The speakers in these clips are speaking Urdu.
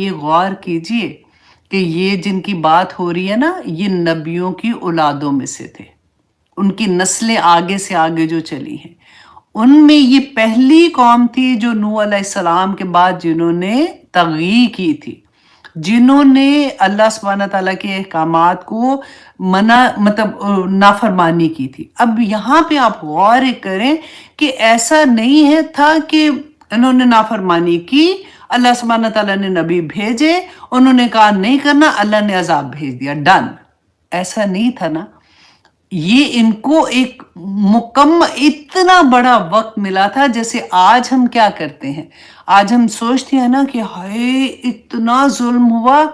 یہ غور کیجئے کہ یہ جن کی بات ہو رہی ہے نا، یہ نبیوں کی اولادوں میں سے تھے، ان کی نسلیں آگے سے آگے جو چلی ہیں، ان میں یہ پہلی قوم تھی جو نوح علیہ السلام کے بعد جنہوں نے تغییر کی تھی، جنہوں نے اللہ سبحانہ تعالیٰ کے احکامات کو نافرمانی کی تھی۔ اب یہاں پہ آپ غور کریں کہ ایسا نہیں ہے تھا کہ انہوں نے نافرمانی کی، اللہ سبحانہ تعالیٰ نے نبی بھیجے، انہوں نے کہا نہیں کرنا، اللہ نے عذاب بھیج دیا، ڈن۔ ایسا نہیں تھا نا، یہ ان کو ایک مکمل اتنا بڑا وقت ملا تھا۔ جیسے آج ہم کیا کرتے ہیں، آج ہم سوچتے ہیں نا کہ ہائے اتنا ظلم ہوا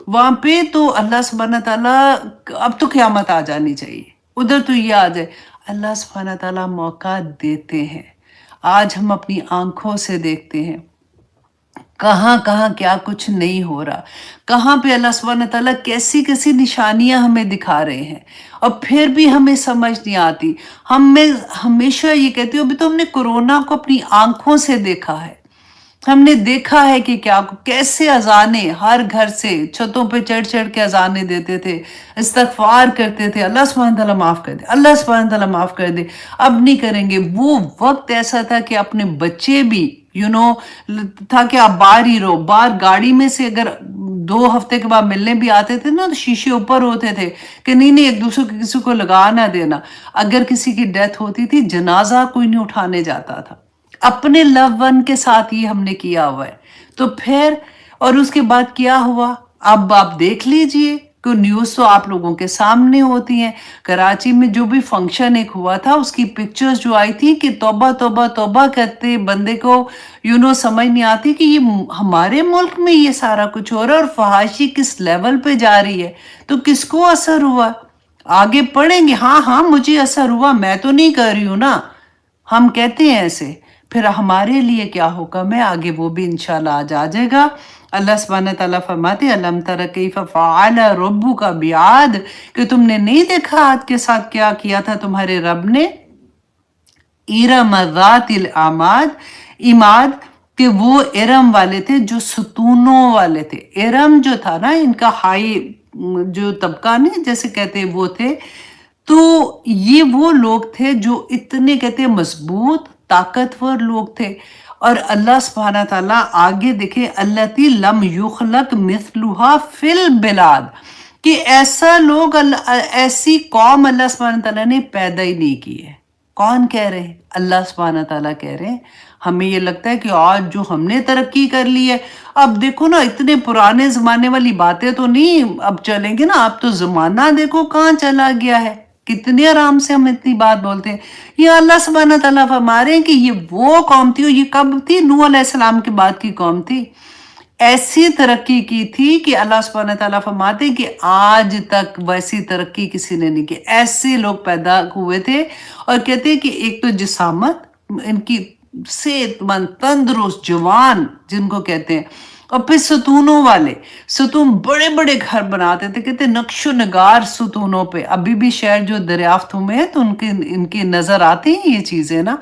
وہاں پہ، تو اللہ سبحانہ تعالیٰ اب تو قیامت آ جانی چاہیے، ادھر تو یہ آ جائے۔ اللہ سبحانہ تعالیٰ موقع دیتے ہیں، آج ہم اپنی آنکھوں سے دیکھتے ہیں کہاں کہاں کیا کچھ نہیں ہو رہا، کہاں پہ اللہ سبحانہ تعالیٰ کیسی کیسی نشانیاں ہمیں دکھا رہے ہیں، اور پھر بھی ہمیں سمجھ نہیں آتی۔ میں ہمیشہ یہ کہتی ہوں، ابھی تو ہم نے کورونا کو اپنی آنکھوں سے دیکھا ہے، ہم نے دیکھا ہے کہ کیسے اذانیں ہر گھر سے چھتوں پہ چڑھ چڑھ کے اذانیں دیتے تھے، استغفار کرتے تھے، اللہ سبحانہ تعالیٰ معاف کر دے، اللہ سبحانہ تعالیٰ معاف کر دے، اب نہیں کریں گے۔ وہ وقت ایسا تھا کہ اپنے بچے بھی تھا کہ آپ باہر ہی رہو، باہر گاڑی میں سے اگر 2 ہفتے کے بعد ملنے بھی آتے تھے نا، تو شیشے اوپر ہوتے تھے کہ نہیں ایک دوسرے کو کسی کو لگا نہ دینا۔ اگر کسی کی ڈیتھ ہوتی تھی، جنازہ کوئی نہیں اٹھانے جاتا تھا، اپنے لو ون کے ساتھ ہی ہم نے کیا ہوا ہے۔ تو پھر اور اس کے بعد کیا ہوا، اب آپ دیکھ لیجئے کہ نیوز تو آپ لوگوں کے سامنے ہوتی ہیں۔ کراچی میں جو بھی فنکشن ایک ہوا تھا، اس کی پکچرز جو آئی تھی کہ توبہ توبہ توبہ کرتے بندے کو سمجھ نہیں آتی کہ یہ ہمارے ملک میں یہ سارا کچھ ہو رہا ہے، اور فحاشی کس لیول پہ جا رہی ہے، تو کس کو اثر ہوا؟ آگے پڑھیں گے، ہاں مجھے اثر ہوا، میں تو نہیں کر رہی ہوں نا، ہم کہتے ہیں ایسے، پھر ہمارے لیے کیا حکم ہے آگے وہ بھی انشاءاللہ آج آ جائے گا۔ اللہ سبحانہ تعالیٰ فرماتے ہیں الم تر کیف فعل ربک بعاد، کہ تم نے نہیں دیکھا عاد کے ساتھ کیا کیا تھا تمہارے رب نے، ارم ذات العماد کہ وہ ارم والے تھے جو ستونوں والے تھے۔ ارم جو تھا نا، ان کا ہائی جو طبقہ نہیں جیسے کہتے ہیں وہ تھے، تو یہ وہ لوگ تھے جو اتنے کہتے ہیں مضبوط طاقتور لوگ تھے۔ اور اللہ سبحانہ تعالیٰ آگے دیکھیں، التی لم یخلق مثلھا فی البلاد، کہ ایسا لوگ ایسی قوم اللہ سبحانہ تعالیٰ نے پیدا ہی نہیں کی ہے۔ کون کہہ رہے ہیں؟ اللہ سبحانہ تعالیٰ کہہ رہے ہیں۔ ہمیں یہ لگتا ہے کہ آج جو ہم نے ترقی کر لی ہے، اب دیکھو نا اتنے پرانے زمانے والی باتیں تو نہیں اب چلیں گے نا، اب تو زمانہ دیکھو کہاں چلا گیا ہے، کتنے آرام سے ہم اتنی بات بولتے ہیں۔ یہ اللہ سبحانہ تعالیٰ فرما رہے ہیں کہ یہ وہ قوم تھی، اور یہ کب تھی؟ نوح علیہ السلام کے بعد کی قوم تھی، ایسی ترقی کی تھی کہ اللہ سبحانہ تعالیٰ فرماتے کہ آج تک ویسی ترقی کسی نے نہیں کی۔ ایسے لوگ پیدا ہوئے تھے، اور کہتے ہیں کہ ایک تو جسامت ان کی صحت مند تندرست جوان جن کو کہتے ہیں، اور پھر ستونوں والے، ستون بڑے بڑے گھر بناتے تھے، کہتے ہیں نقش و نگار ستونوں پہ، ابھی بھی شہر جو دریافت ہوئے ہیں تو ان کی نظر آتی ہیں یہ چیزیں نا۔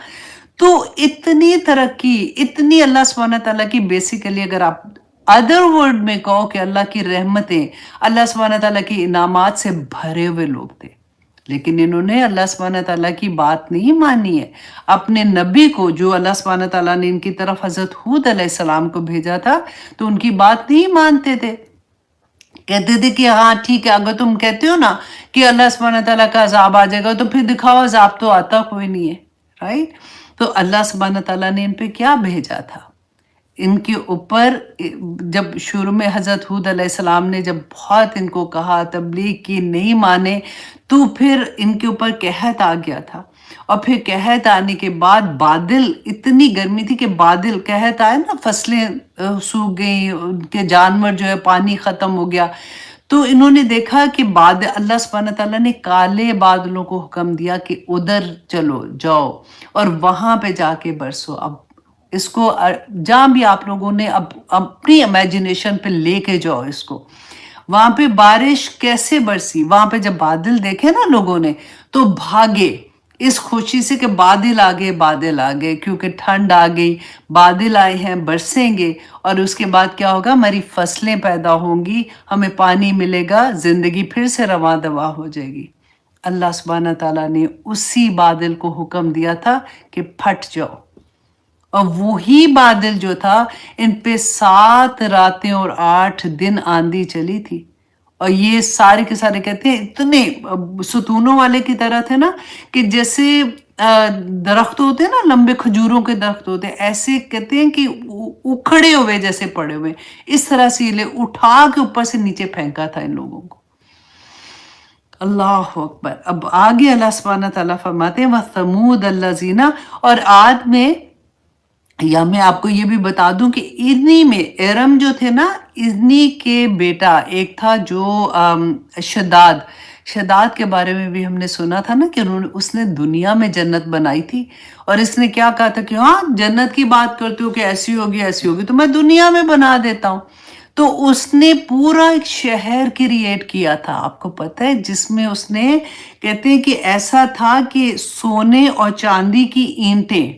تو اتنی ترقی، اتنی اللہ سبحانہ تعالیٰ کی بیسیکلی اگر آپ ادر ورڈ میں کہو کہ اللہ کی رحمتیں، اللہ سبحانہ تعالیٰ کی انعامات سے بھرے ہوئے لوگ تھے، لیکن انہوں نے اللہ سبحانہ تعالیٰ کی بات نہیں مانی ہے۔ اپنے نبی کو جو اللہ سبحانہ تعالیٰ نے ان کی طرف حضرت ہود علیہ السلام کو بھیجا تھا، تو ان کی بات نہیں مانتے تھے، کہتے تھے کہ ہاں ٹھیک ہے، اگر تم کہتے ہو نا کہ اللہ سبحانہ تعالیٰ کا عذاب آ جائے گا تو پھر دکھاؤ عذاب تو آتا کوئی نہیں ہے، رائٹ؟ تو اللہ سبحانہ تعالیٰ نے ان پہ کیا بھیجا تھا؟ ان کے اوپر جب شروع میں حضرت ہود علیہ السلام نے جب بہت ان کو کہا، تبلیغ کی، نہیں مانے، تو پھر ان کے اوپر قحط آ گیا تھا، اور پھر قحط آنے کے بعد بادل، اتنی گرمی تھی کہ بادل، قحط آئے نا، فصلیں سوکھ گئیں، ان کے جانور جو ہے پانی ختم ہو گیا، تو انہوں نے دیکھا کہ اللہ سبحانہ تعالیٰ نے کالے بادلوں کو حکم دیا کہ ادھر چلو جاؤ اور وہاں پہ جا کے برسو۔ اب اس کو جہاں بھی آپ لوگوں نے اب اپنی امیجنیشن پہ لے کے جاؤ اس کو، وہاں پہ بارش کیسے برسی، وہاں پہ جب بادل دیکھے نا لوگوں نے تو بھاگے، اس خوشی سے کہ بادل آ گئے کیونکہ ٹھنڈ آ گئی، بادل آئے ہیں، برسیں گے، اور اس کے بعد کیا ہوگا، ہماری فصلیں پیدا ہوں گی، ہمیں پانی ملے گا، زندگی پھر سے رواں دواں ہو جائے گی۔ اللہ سبحانہ تعالیٰ نے اسی بادل کو حکم دیا تھا کہ پھٹ جاؤ، اور وہی بادل جو تھا ان پہ 7 راتیں اور 8 دن آندھی چلی تھی، اور یہ سارے کے سارے کہتے ہیں اتنے ستونوں والے کی طرح تھے نا، کہ جیسے درخت ہوتے ہیں نا، لمبے کھجوروں کے درخت ہوتے ہیں، ایسے کہتے ہیں کہ اکھڑے ہوئے جیسے پڑے ہوئے، اس طرح سے یہ اٹھا کے اوپر سے نیچے پھینکا تھا ان لوگوں کو۔ اللہ اکبر۔ اب آگے اللہ سبحانہ تعالیٰ فرماتے ہیں وَثَمُودَ الَّذِينَ، اور عاد میں، یا میں آپ کو یہ بھی بتا دوں کہ ارنی میں، ارم جو تھے نا، ارنی کے بیٹا ایک تھا جو شداد کے بارے میں بھی ہم نے سنا تھا نا، کہ اس نے دنیا میں جنت بنائی تھی، اور اس نے کیا کہا تھا کہ ہاں جنت کی بات کرتے ہو کہ ایسی ہوگی تو میں دنیا میں بنا دیتا ہوں۔ تو اس نے پورا ایک شہر کریٹ کیا تھا، آپ کو پتہ ہے، جس میں اس نے، کہتے ہیں کہ ایسا تھا کہ سونے اور چاندی کی اینٹیں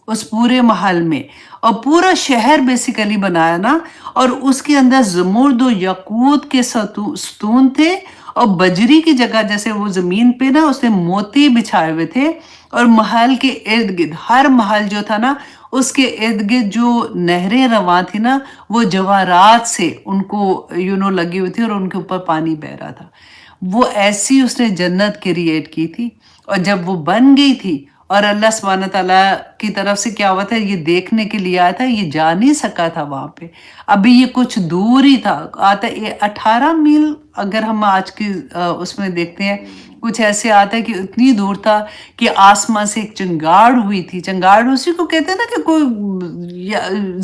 اس پورے محل میں، اور پورا شہر بیسیکلی بنایا نا، اور اس کے اندر زمرد و یاقوت کے ستون تھے، اور بجری کی جگہ جیسے وہ زمین پہ نا اس نے موتی بچھائے ہوئے تھے، اور محل کے ارد گرد، ہر محل جو تھا نا اس کے ارد گرد جو نہریں رواں تھی نا، وہ جواہرات سے ان کو لگی ہوئی تھی، اور ان کے اوپر پانی بہ رہا تھا۔ وہ ایسی اس نے جنت کریٹ کی تھی، اور جب وہ بن گئی تھی، اور اللہ سبحانہ تعالیٰ کی طرف سے کیا ہوا تھا، یہ دیکھنے کے لیے آیا تھا، یہ جا نہیں سکا تھا وہاں پہ، ابھی یہ کچھ دور ہی تھا، آتا 18 میل اگر ہم آج کی اس میں دیکھتے ہیں، کچھ ایسے آتا ہے کہ اتنی دور تھا کہ آسمان سے ایک چنگاڑ ہوئی تھی۔ چنگاڑ اسی کو کہتے ہیں نا کہ کوئی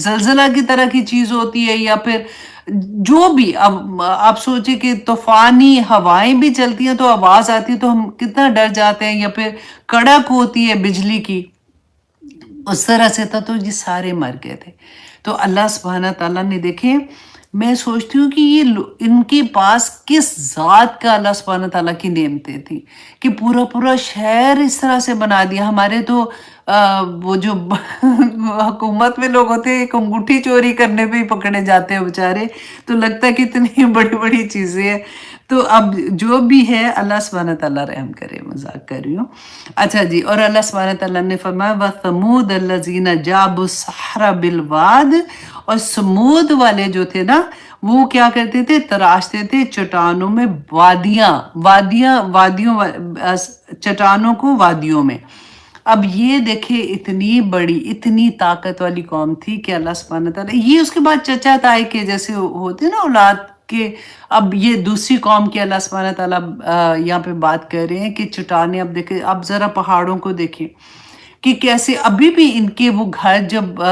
زلزلہ کی طرح کی چیز ہوتی ہے، یا پھر جو بھی، اب آپ سوچیں کہ طوفانی ہوائیں بھی چلتی ہیں تو آواز آتی ہے تو ہم کتنا ڈر جاتے ہیں، یا پھر کڑک ہوتی ہے بجلی کی، اس طرح سے تھا، تو یہ سارے مر گئے تھے۔ تو اللہ سبحانہ تعالیٰ نے، دیکھیں، میں سوچتی ہوں کہ یہ ان کے پاس کس ذات کا اللہ سبحانہ تعالیٰ کی نعمتیں تھیں کہ پورا شہر اس طرح سے بنا دیا۔ ہمارے تو وہ جو حکومت میں لوگ ہوتے ہیں، ایک انگوٹھی چوری کرنے پہ ہی پکڑے جاتے ہیں بیچارے، تو لگتا ہے کہ اتنی بڑی چیزیں ہیں۔ تو اب جو بھی ہے اللہ سبحانہ تعالیٰ رحم کرے، مذاق کر رہی ہوں۔ اچھا جی، اور اللہ سبحانہ تعالیٰ نے فرمایا وَثَمُودَ الَّذِينَ جَابُوا الصَّخْرَ بِالْوَادِ، اور سمود والے جو تھے نا، وہ کیا کرتے تھے، تراشتے تھے چٹانوں میں چٹانوں کو وادیوں میں۔ اب یہ دیکھیں اتنی بڑی، اتنی طاقت والی قوم تھی کہ اللہ سبحانہ تعالیٰ، یہ اس کے بعد چچا تائی کے جیسے ہوتے نا اولاد کے، اب یہ دوسری قوم کی اللہ سبحانہ تعالیٰ یہاں پہ بات کر رہے ہیں کہ چٹانیں، اب دیکھیں، اب ذرا پہاڑوں کو دیکھیں کہ کیسے ابھی بھی ان کے وہ گھر جب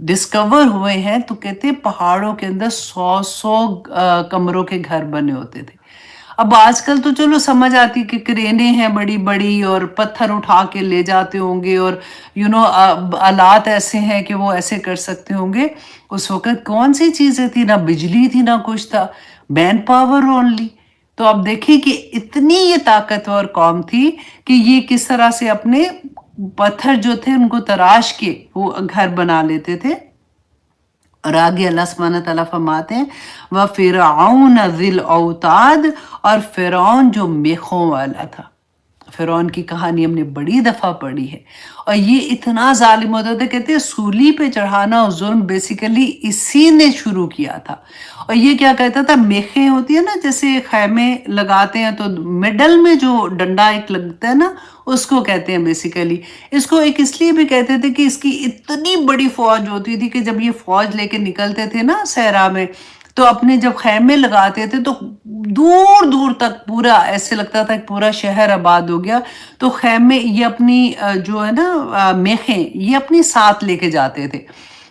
ڈسکور ہوئے ہیں تو کہتے ہیں پہاڑوں کے اندر 100 کمروں کے گھر بنے ہوتے تھے۔ اب آج کل تو چلو سمجھ آتی کہ کرینے ہیں بڑی بڑی، اور پتھر اٹھا کے لے جاتے ہوں گے، اور آلات ایسے ہیں کہ وہ ایسے کر سکتے ہوں گے۔ اس وقت کون سی چیزیں تھی، نہ بجلی تھی نہ کچھ تھا، مین پاور اونلی۔ تو اب دیکھیں کہ اتنی یہ طاقتور قوم تھی کہ یہ کس طرح سے اپنے پتھر جو تھے ان کو تراش کے وہ گھر بنا لیتے تھے۔ اور آگے اللہ سبحانہ تعالیٰ فرماتے ہیں وَفِرْعَوْنَ ذِي الْأَوْتَادِ، اور فرعون جو میخوں والا تھا۔ فرعون کی کہانی ہم نے بڑی دفعہ پڑھی ہے، اور یہ اتنا ظالم ہوتا تھا، کہتے ہیں سولی پہ چڑھانا اور ظلم بیسیکلی اسی نے شروع کیا تھا۔ اور یہ کیا کہتا تھا، میخیں ہوتی ہیں نا، جیسے خیمے لگاتے ہیں تو مڈل میں جو ڈنڈا ایک لگتا ہے نا، اس کو کہتے ہیں بیسیکلی۔ اس کو ایک اس لیے بھی کہتے تھے کہ اس کی اتنی بڑی فوج ہوتی تھی کہ جب یہ فوج لے کے نکلتے تھے نا صحرا میں، تو اپنے جب خیمے لگاتے تھے تو دور دور تک پورا ایسے لگتا تھا کہ پورا شہر آباد ہو گیا۔ تو خیمے یہ اپنی جو ہے نا میخیں، یہ اپنی ساتھ لے کے جاتے تھے،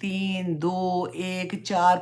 3, 2, 1, 4,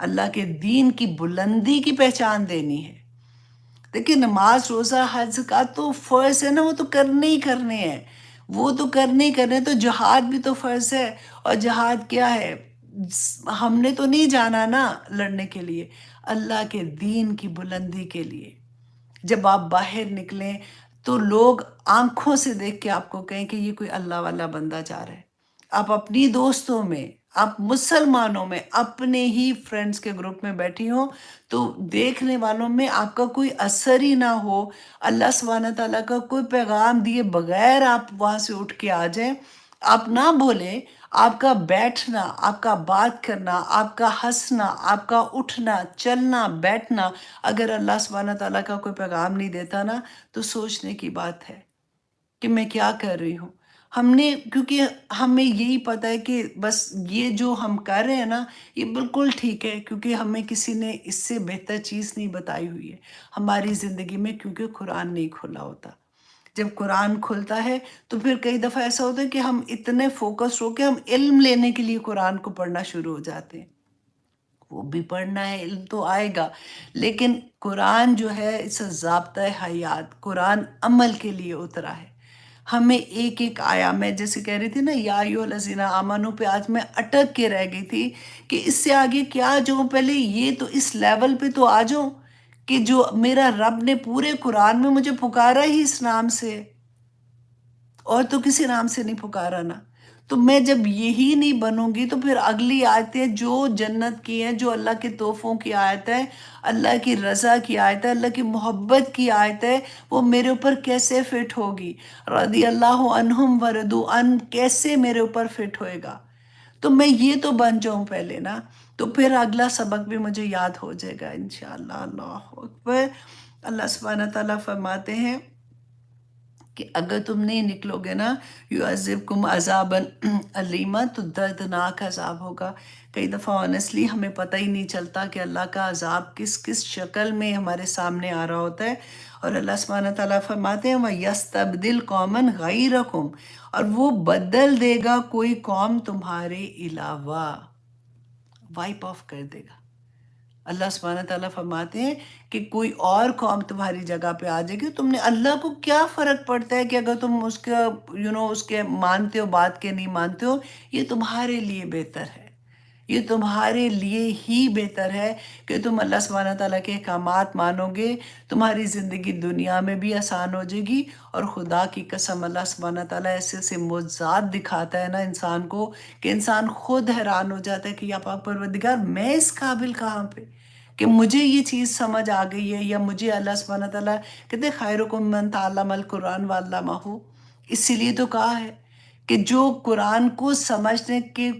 اللہ کے دین کی بلندی کی پہچان دینی ہے۔ دیکھیں نماز روزہ حج زکوٰۃ تو فرض ہے نا، وہ تو کرنے ہی کرنے ہیں، وہ تو کرنے ہی کرنے، تو جہاد بھی تو فرض ہے۔ اور جہاد کیا ہے؟ ہم نے تو نہیں جانا نا لڑنے کے لیے، اللہ کے دین کی بلندی کے لیے۔ جب آپ باہر نکلیں تو لوگ آنکھوں سے دیکھ کے آپ کو کہیں کہ یہ کوئی اللہ والا بندہ جا رہا ہے۔ آپ اپنی دوستوں میں، آپ مسلمانوں میں، اپنے ہی فرینڈز کے گروپ میں بیٹھی ہوں تو دیکھنے والوں میں آپ کا کوئی اثر ہی نہ ہو، اللہ سبحانہ تعالیٰ کا کوئی پیغام دیے بغیر آپ وہاں سے اٹھ کے آ جائیں، آپ نہ بولیں، آپ کا بیٹھنا، آپ کا بات کرنا، آپ کا ہنسنا، آپ کا اٹھنا چلنا بیٹھنا اگر اللہ سبحانہ تعالیٰ کا کوئی پیغام نہیں دیتا نا تو سوچنے کی بات ہے کہ میں کیا کر رہی ہوں۔ ہم نے، کیونکہ ہمیں یہی پتہ ہے کہ بس یہ جو ہم کر رہے ہیں نا یہ بالکل ٹھیک ہے، کیونکہ ہمیں کسی نے اس سے بہتر چیز نہیں بتائی ہوئی ہے ہماری زندگی میں، کیونکہ قرآن نہیں کھلا ہوتا۔ جب قرآن کھلتا ہے تو پھر کئی دفعہ ایسا ہوتا ہے کہ ہم اتنے فوکس ہو کے ہم علم لینے کے لیے قرآن کو پڑھنا شروع ہو جاتے ہیں۔ وہ بھی پڑھنا ہے، علم تو آئے گا، لیکن قرآن جو ہے اس سے ضابطۂ حیات، قرآن عمل کے لیے اترا ہے۔ ہمیں ایک ایک آیا، میں جیسے کہہ رہی تھی نا یا ایھا الذین آمنو پہ آج میں اٹک کے رہ گئی تھی کہ اس سے آگے کیا جاؤں، پہلے یہ تو اس لیول پہ تو آ جاؤں کہ جو میرا رب نے پورے قرآن میں مجھے پکارا ہی اس نام سے، اور تو کسی نام سے نہیں پکارا نا۔ تو میں جب یہی نہیں بنوں گی تو پھر اگلی آیتیں جو جنت کی ہیں، جو اللہ کے تحفوں کی آیت ہے، اللہ کی رضا کی آیت ہے، اللہ کی محبت کی آیت ہے، وہ میرے اوپر کیسے فٹ ہوگی؟ رضی اللہ عنہم ورضوا عنہ کیسے میرے اوپر فٹ ہوئے گا؟ تو میں یہ تو بن جاؤں پہلے نا، تو پھر اگلا سبق بھی مجھے یاد ہو جائے گا انشاءاللہ۔ اللہ اکبر۔ اللہ سبحانہ تعالیٰ فرماتے ہیں کہ اگر تم نہیں نکلو گے نا یعذبکم عذابا علیما، تو دردناک عذاب ہوگا۔ کئی دفعہ آنیسٹلی ہمیں پتہ ہی نہیں چلتا کہ اللہ کا عذاب کس کس شکل میں ہمارے سامنے آ رہا ہوتا ہے، اور اللہ سبحانہ تعالیٰ فرماتے ہیں وَيَسْتَبْدِلْ قَوْمًا غَيْرَكُمْ، اور وہ بدل دے گا کوئی قوم تمہارے علاوہ، وائپ آف کر دے گا۔ اللہ سبحانہ تعالیٰ فرماتے ہیں کہ کوئی اور قوم تمہاری جگہ پہ آ جائے گی، تم نے، اللہ کو کیا فرق پڑتا ہے کہ اگر تم اس کا اس کے مانتے ہو بات کے نہیں مانتے ہو، یہ تمہارے لیے بہتر ہے، یہ تمہارے لیے ہی بہتر ہے کہ تم اللہ سبحانہ تعالیٰ کے احکامات مانو گے، تمہاری زندگی دنیا میں بھی آسان ہو جائے گی، اور خدا کی قسم اللہ سبحانہ تعالیٰ ایسے ایسے معجزات دکھاتا ہے نا انسان کو کہ انسان خود حیران ہو جاتا ہے کہ یا پاک پروردگار میں اس قابل کہاں پہ کہ مجھے یہ چیز سمجھ آ گئی ہے، یا مجھے اللہ سبحانہ تعالیٰ کہتے ہیں خیرکم من تعلم القرآن وعلمہ، اسی لیے تو کہا ہے کہ جو قرآن کو سمجھنے کے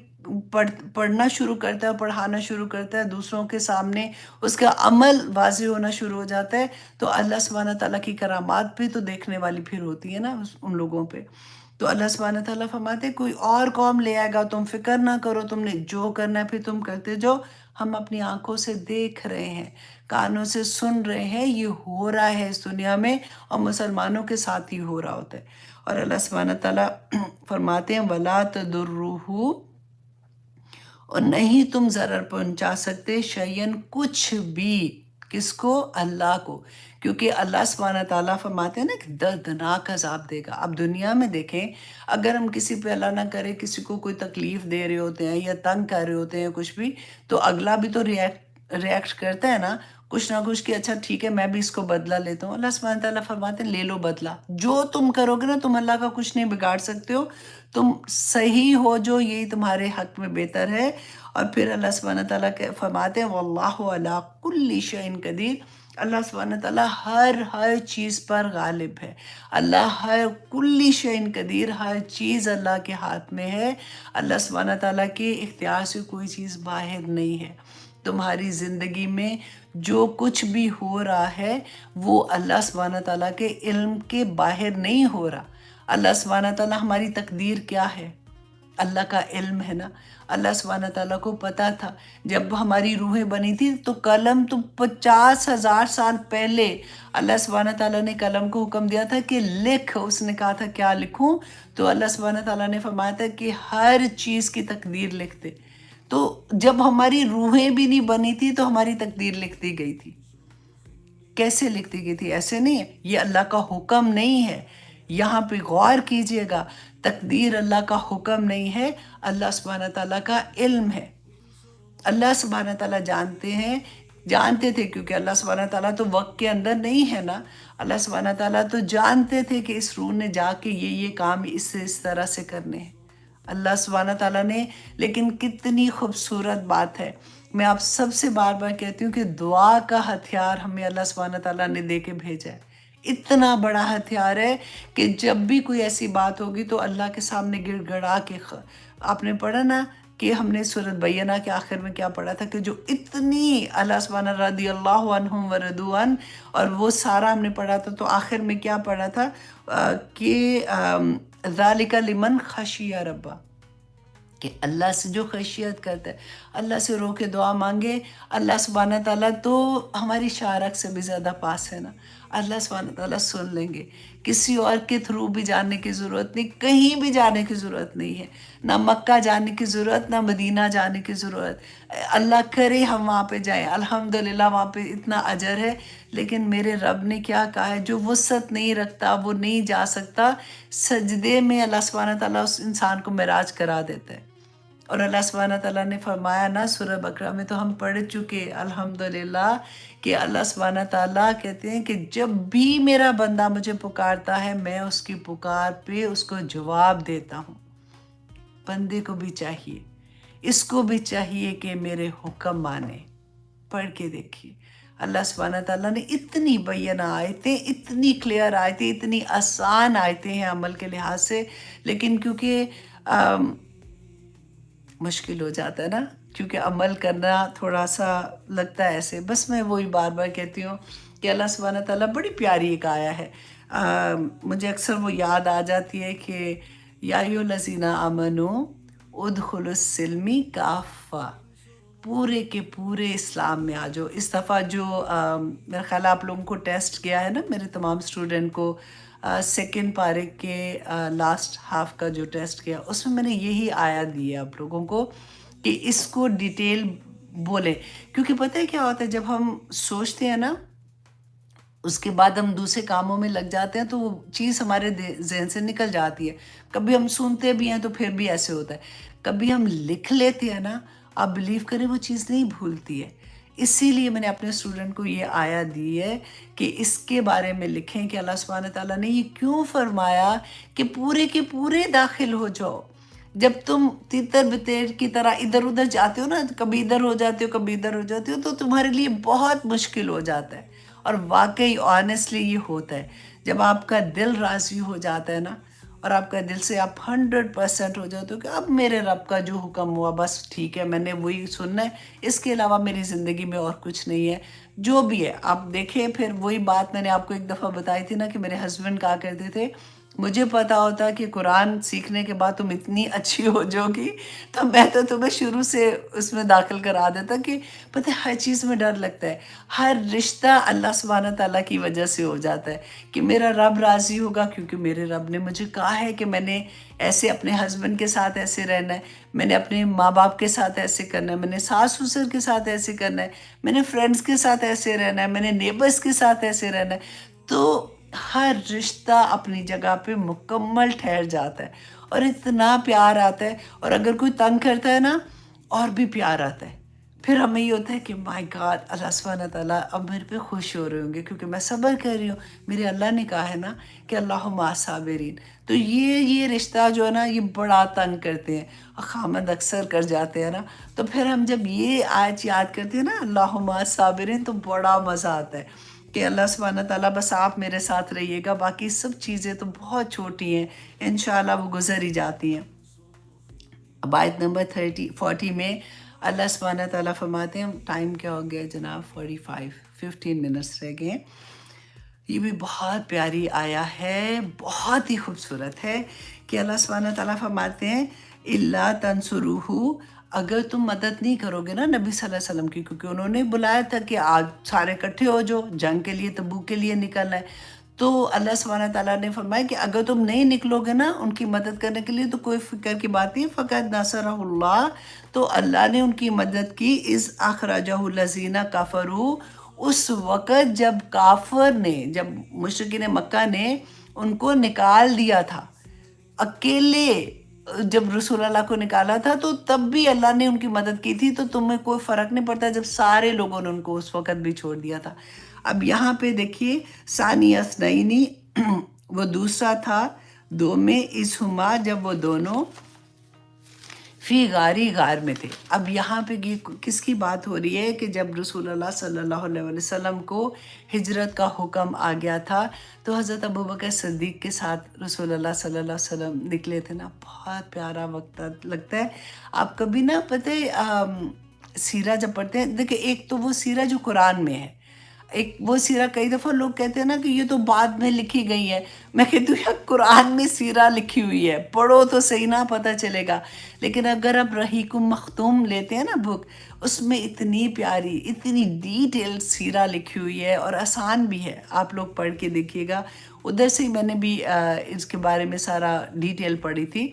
پڑھنا شروع کرتا ہے، پڑھانا شروع کرتا ہے دوسروں کے سامنے، اس کا عمل واضح ہونا شروع ہو جاتا ہے، تو اللہ سبحانہ تعالیٰ کی کرامات بھی تو دیکھنے والی پھر ہوتی ہے نا ان لوگوں پہ۔ تو اللہ سبحانہ تعالیٰ فرماتے کوئی اور قوم لے آئے گا، تم فکر نہ کرو، تم نے جو کرنا ہے پھر تم کرتے جاؤ، ہم اپنی آنکھوں سے دیکھ رہے ہیں، کانوں سے سن رہے ہیں، یہ ہو رہا ہے اس دنیا میں، اور مسلمانوں کے ساتھ ہی ہو رہا ہوتا ہے۔ اور اللہ سبحانہ تعالیٰ فرماتے ہیں وَلَا تَضُرُّهُ، اور نہیں تم ضرر پہنچا سکتے شیئن کچھ بھی، کس کو؟ اللہ کو، کیونکہ اللہ سبحانہ تعالیٰ فرماتے ہیں نا کہ دردناک عذاب دے گا۔ اب دنیا میں دیکھیں اگر ہم کسی پہ اللہ نہ کرے کسی کو کوئی تکلیف دے رہے ہوتے ہیں یا تنگ کر رہے ہوتے ہیں کچھ بھی، تو اگلا بھی تو ریئیکٹ کرتا ہے نا کچھ نہ کچھ کہ اچھا ٹھیک ہے میں بھی اس کو بدلہ لیتا ہوں۔ اللہ سبحانہ تعالیٰ فرماتے ہیں لے لو بدلہ، جو تم کرو گے نا تم اللہ کا کچھ نہیں بگاڑ سکتے ہو، تم صحیح ہو جو یہی تمہارے حق میں بہتر ہے۔ اور پھر اللہ سبحانہ تعالیٰ فرماتے ہیں واللہ علی کل شیء قدیر، اللہ سبحانہ تعالیٰ ہر چیز پر غالب ہے، اللہ ہر کل شیء قدیر، ہر چیز اللہ کے ہاتھ میں ہے، اللہ سبحانہ تعالیٰ کے اختیار سے کوئی چیز باہر نہیں ہے۔ تمہاری زندگی میں جو کچھ بھی ہو رہا ہے وہ اللہ سبحانہ تعالیٰ کے علم کے باہر نہیں ہو رہا۔ اللہ سبحانہ تعالیٰ ہماری تقدیر کیا ہے اللہ کا علم ہے نا، اللہ سبحانہ تعالیٰ کو پتا تھا جب ہماری روحیں بنی تھی تو قلم تو 50,000 سال پہلے اللہ سبحانہ تعالیٰ نے قلم کو حکم دیا تھا کہ لکھ، اس نے کہا تھا کیا لکھوں، تو اللہ سبحانہ تعالیٰ نے فرمایا تھا کہ ہر چیز کی تقدیر لکھ دے۔ تو جب ہماری روحیں بھی نہیں بنی تھی تو ہماری تقدیر لکھ دی گئی تھی. کیسے لکھ دی گئی تھی؟ ایسے نہیں ہے، یہ اللہ کا حکم نہیں ہے. یہاں پہ غور کیجئے گا، تقدیر اللہ کا حکم نہیں ہے، اللہ سبحانہ تعالیٰ کا علم ہے. اللہ سبحانہ تعالیٰ جانتے تھے، کیونکہ اللہ سبحانہ تعالیٰ تو وقت کے اندر نہیں ہے نا. اللہ سبحانہ تعالیٰ تو جانتے تھے کہ اس روح نے جا کے یہ کام اس طرح سے کرنے ہیں. اللہ سبحانہ تعالیٰ نے، لیکن کتنی خوبصورت بات ہے. میں آپ سب سے بار بار کہتی ہوں کہ دعا کا ہتھیار ہمیں اللہ سبحانہ تعالیٰ نے دے کے بھیجا ہے. اتنا بڑا ہتھیار ہے کہ جب بھی کوئی ایسی بات ہوگی تو اللہ کے سامنے گڑ گڑا کے آپ نے پڑھا نا کہ ہم نے سورۃ بینہ کے آخر میں کیا پڑھا تھا، کہ جو اتنی اللہ سبحانہ رضی اللہ عنہم ورضوا عنہ، اور وہ سارا ہم نے پڑھا تھا. تو آخر میں کیا پڑھا تھا کہ ذالک لمن خشی ربہ، کہ اللہ سے جو خشیت کرتا ہے، اللہ سے رو کے دعا مانگے. اللہ سبحانہ تعالیٰ تو ہماری شارک سے بھی زیادہ پاس ہے نا. اللہ سبحانہ تعالیٰ سن لیں گے. کسی اور کے تھرو بھی جانے کی ضرورت نہیں، کہیں بھی جانے کی ضرورت نہیں ہے، نہ مکہ جانے کی ضرورت، نہ مدینہ جانے کی ضرورت. اللہ کرے ہم وہاں پہ جائیں، الحمدللہ وہاں پہ اتنا اجر ہے. لیکن میرے رب نے کیا کہا ہے، جو وسعت نہیں رکھتا وہ نہیں جا سکتا. سجدے میں اللہ سبحانہ تعالیٰ اس انسان کو معراج کرا دیتا ہے. اور اللہ سبحانہ تعالیٰ نے فرمایا نا سورہ بقرہ میں، تو ہم پڑھ چکے الحمدللہ، کہ اللہ سبحانہ تعالیٰ کہتے ہیں کہ جب بھی میرا بندہ مجھے پکارتا ہے میں اس کی پکار پہ اس کو جواب دیتا ہوں. بندے کو بھی چاہیے، اس کو بھی چاہیے کہ میرے حکم مانے. پڑھ کے دیکھیے، اللہ سبحانہ تعالیٰ نے اتنی بینہ آیتیں، اتنی کلیئر آیتیں، اتنی آسان آیتیں ہیں عمل کے لحاظ سے، لیکن کیونکہ مشکل ہو جاتا ہے نا، کیونکہ عمل کرنا تھوڑا سا لگتا ہے ایسے. بس میں وہی بار بار کہتی ہوں کہ اللہ سبحانہ تعالیٰ بڑی پیاری ایک آیا ہے. مجھے اکثر وہ یاد آ جاتی ہے کہ یا ایھا الذین آمنوا ادخلوا السلم کافہ، پورے کے پورے اسلام میں آ جاؤ. اس دفعہ جو میرا خیال آپ لوگوں کو ٹیسٹ گیا ہے نا، میرے تمام اسٹوڈنٹ کو سیکنڈ پارے کے لاسٹ ہاف کا جو ٹیسٹ کیا، اس میں نے یہی آیا دی ہے آپ لوگوں کو کہ اس کو ڈیٹیل بولیں. کیونکہ پتہ ہے کیا ہوتا ہے، جب ہم سوچتے ہیں نا اس کے بعد ہم دوسرے کاموں میں لگ جاتے ہیں تو وہ چیز ہمارے ذہن سے نکل جاتی ہے. کبھی ہم سنتے بھی ہیں تو پھر بھی ایسے ہوتا ہے. کبھی ہم لکھ لیتے ہیں نا، آپ بلیو کریں وہ چیز نہیں بھولتی ہے. اسی لیے میں نے اپنے اسٹوڈنٹ کو یہ آیا دی ہے کہ اس کے بارے میں لکھیں کہ اللہ سبحانہ تعالیٰ نے یہ کیوں فرمایا کہ پورے کے پورے داخل ہو جاؤ. جب تم تیتر بتیر کی طرح ادھر ادھر جاتے ہو نا، کبھی ادھر ہو جاتے ہو کبھی ادھر ہو جاتے ہو، تو تمہارے لیے بہت مشکل ہو جاتا ہے. اور واقعی آنیسٹلی یہ ہوتا ہے، جب آپ کا دل راضی ہو جاتا ہے نا، اور آپ کا دل سے آپ 100% ہو جاتے ہو کہ اب میرے رب کا جو حکم ہوا بس ٹھیک ہے، میں نے وہی سننا ہے، اس کے علاوہ میری زندگی میں اور کچھ نہیں ہے. جو بھی ہے آپ دیکھیں. پھر وہی بات میں نے آپ کو ایک دفعہ بتائی تھی نا کہ میرے ہسبینڈ کہا کرتے تھے، مجھے پتا ہوتا کہ قرآن سیکھنے کے بعد تم اتنی اچھی ہو جاؤ گی تو میں تو تمہیں شروع سے اس میں داخل کرا دیتا. کہ پتہ ہے ہر چیز میں ڈر لگتا ہے، ہر رشتہ اللہ سبحانہ تعالیٰ کی وجہ سے ہو جاتا ہے کہ میرا رب راضی ہوگا، کیونکہ میرے رب نے مجھے کہا ہے کہ میں نے ایسے اپنے ہسبینڈ کے ساتھ ایسے رہنا ہے، میں نے اپنے ماں باپ کے ساتھ ایسے کرنا ہے، میں نے ساس سسر کے ساتھ ایسے کرنا ہے، میں نے فرینڈس کے ساتھ ایسے رہنا ہے، میں نے نیبرس کے ساتھ ایسے رہنا ہے. تو ہر رشتہ اپنی جگہ پہ مکمل ٹھہر جاتا ہے اور اتنا پیار آتا ہے. اور اگر کوئی تنگ کرتا ہے نا، اور بھی پیار آتا ہے. پھر ہمیں یہ ہوتا ہے کہ مائی گاڈ، اللہ سبحانہ تعالیٰ اب میرے پہ خوش ہو رہے ہوں گے کیونکہ میں صبر کر رہی ہوں. میرے اللہ نے کہا ہے نا کہ اللہم مع الصابرین. تو یہ رشتہ جو ہے نا یہ بڑا تنگ کرتے ہیں، خامد اکثر کر جاتے ہیں نا. تو پھر ہم جب یہ آیت یاد کرتے ہیں نا اللہم مع الصابرین، تو بڑا مزہ آتا ہے کہ اللہ سبحانہ تعالیٰ بس آپ میرے ساتھ رہیے گا، باقی سب چیزیں تو بہت چھوٹی ہیں، انشاءاللہ وہ گزر ہی جاتی ہیں. اب آیت نمبر 40 میں اللہ سبحانہ تعالیٰ فرماتے ہیں، ٹائم کیا ہو گیا جناب، 15 منٹس رہ گئے ہیں. یہ بھی بہت پیاری آیا ہے، بہت ہی خوبصورت ہے کہ اللہ سبحانہ تعالیٰ فرماتے ہیں الا تنصروہ، اگر تم مدد نہیں کرو گے نا نبی صلی اللہ علیہ وسلم کی، کیونکہ انہوں نے بلایا تھا کہ آج سارے اکٹھے ہو جاؤ، جنگ کے لیے تبوک کے لیے نکلنا ہے. تو اللہ سبحانہ تعالیٰ نے فرمایا کہ اگر تم نہیں نکلو گے نا ان کی مدد کرنے کے لیے تو کوئی فکر کی بات نہیں، فقط نصرہ اللہ، تو اللہ نے ان کی مدد کی، اذ اخرجہ الذین کفروا، اس وقت جب کافر نے، جب مشرکین مکہ نے ان کو نکال دیا تھا اکیلے، جب رسول اللہ کو نکالا تھا تو تب بھی اللہ نے ان کی مدد کی تھی، تو تمہیں کوئی فرق نہیں پڑتا جب سارے لوگوں نے ان کو اس وقت بھی چھوڑ دیا تھا۔ اب یہاں پہ دیکھیے ثانی اثنین، وہ دوسرا تھا دو میں، اس ہما، جب وہ دونوں فی غاری، غار میں تھے۔ اب یہاں پہ کس کی بات ہو رہی ہے کہ جب رسول اللہ صلی اللہ علیہ وسلم کو ہجرت کا حکم آ گیا تھا تو حضرت ابوبکر صدیق کے ساتھ رسول اللہ صلی اللہ علیہ وسلم نکلے تھے نا، بہت پیارا وقت لگتا ہے۔ آپ کبھی نا پتہ سیرہ جب پڑھتے ہیں، دیکھیں ایک تو وہ سیرہ جو قرآن میں ہے، ایک وہ سیرہ کئی دفعہ لوگ کہتے ہیں نا کہ یہ تو بعد میں لکھی گئی ہے، میں کہتی ہوں یار قرآن میں سیرہ لکھی ہوئی ہے، پڑھو تو صحیح نہ پتہ چلے گا، لیکن اگر آپ رحیق مختوم لیتے ہیں نا بک، اس میں اتنی پیاری، اتنی ڈیٹیل سیرہ لکھی ہوئی ہے اور آسان بھی ہے، آپ لوگ پڑھ کے دیکھیے گا۔ ادھر سے ہی میں نے بھی اس کے بارے میں سارا ڈیٹیل پڑھی تھی